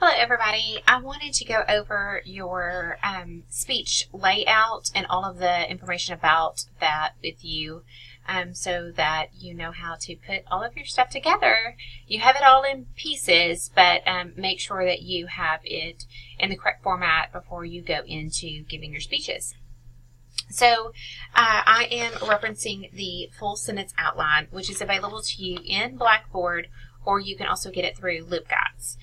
Hello everybody. I wanted to go over your speech layout and all of the information about that with you so that you know how to put all of your stuff together. You have it all in pieces, but make sure that you have it in the correct format before you go into giving your speeches. So I am referencing the full sentence outline, which is available to you in Blackboard, or you can also get it through LibGuides.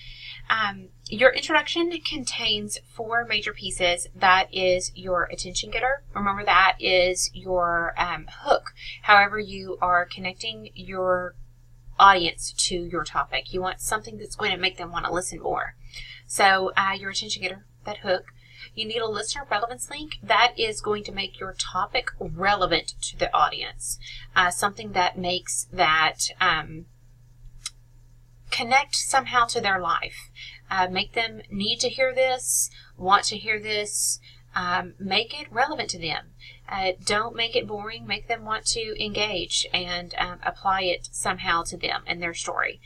Your introduction contains 4 major pieces. That is your attention getter. Remember, that is your hook. However you are connecting your audience to your topic. You want something that's going to make them want to listen more. So your attention getter, that hook. You need a listener relevance link. That is going to make your topic relevant to the audience. Something that makes that connect somehow to their life. Make them need to hear this, want to hear this, make it relevant to them. Don't make it boring. Make them want to engage and apply it somehow to them and their story.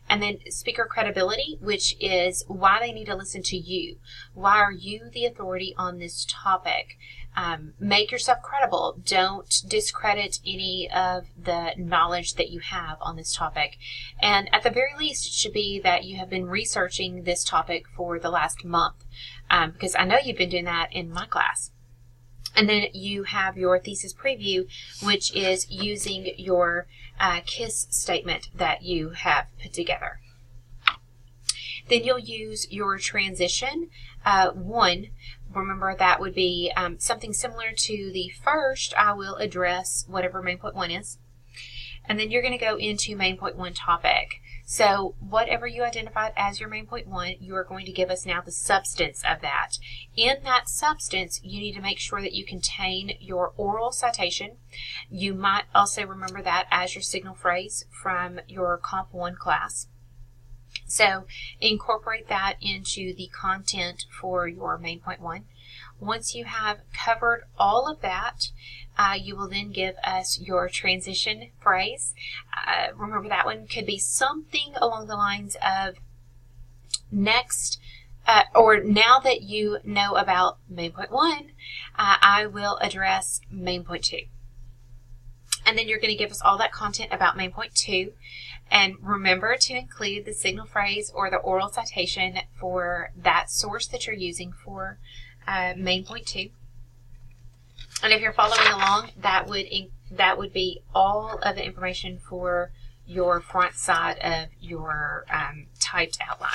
And then speaker credibility, which is why they need to listen to you. Why are you the authority on this topic? Make yourself credible. Don't discredit any of the knowledge that you have on this topic. And at the very least, it should be that you have been researching this topic for the last month, because I know you've been doing that in my class. And then you have your thesis preview, which is using your KISS statement that you have put together. Then you'll use your transition 1. Remember, that would be something similar to the first. I will address whatever main point 1 is. And then you're going to go into main point 1 topic. So whatever you identified as your main point 1, you are going to give us now the substance of that. In that substance, you need to make sure that you contain your oral citation. You might also remember that as your signal phrase from your Comp 1 class. So incorporate that into the content for your main point 1. Once you have covered all of that, you will then give us your transition phrase. Remember, that one could be something along the lines of next, or now that you know about main point 1, I will address main point 2. And then you're going to give us all that content about main point 2. And remember to include the signal phrase or the oral citation for that source that you're using for main point 2. And if you're following along, that would be all of the information for your front side of your typed outline.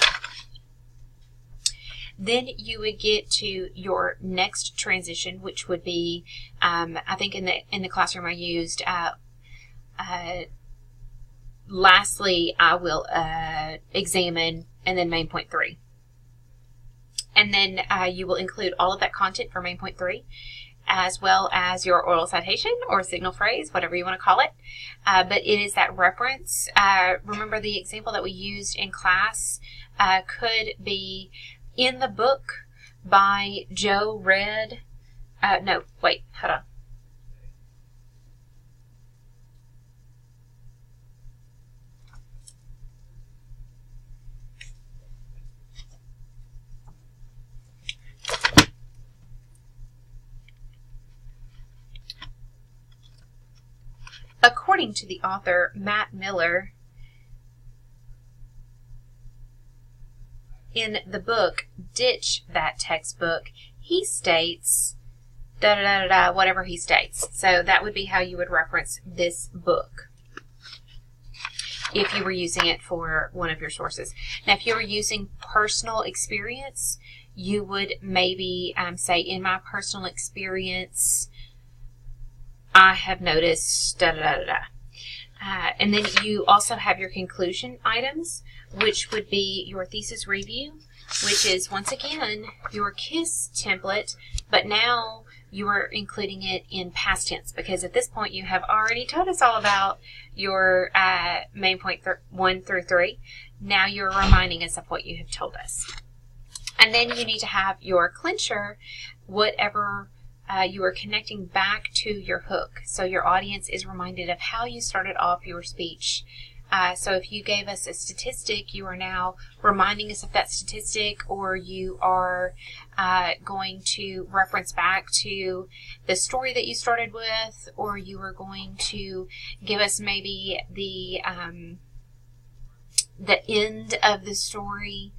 Then you would get to your next transition, which would be, I think in the classroom I used, lastly, I will examine, and then main point 3. And then you will include all of that content for main point 3, as well as your oral citation or signal phrase, whatever you want to call it. But it is that reference. Remember, the example that we used in class could be in the book by Joe Read. No, wait, hold on. According to the author, Matt Miller, in the book Ditch That Textbook, he states da-da-da-da-da, whatever he states. So that would be how you would reference this book if you were using it for one of your sources. Now, if you were using personal experience, you would maybe say, in my personal experience, I have noticed da-da-da-da-da. And then you also have your conclusion items, which would be your thesis review, which is, once again, your KISS template, but now you are including it in past tense, because at this point you have already told us all about your main point 1 through 3. Now you're reminding us of what you have told us. And then you need to have your clincher, whatever you are connecting back to your hook. So your audience is reminded of how you started off your speech So if you gave us a statistic, you are now reminding us of that statistic, or you are going to reference back to the story that you started with, or you are going to give us maybe the end of the story,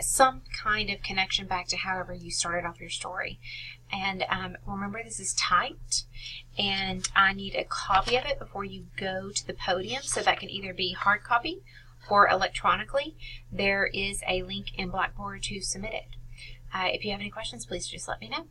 some kind of connection back to however you started off your story. And remember, this is typed, and I need a copy of it before you go to the podium, so that can either be hard copy or electronically. There is a link in Blackboard to submit it. If you have any questions, please just let me know.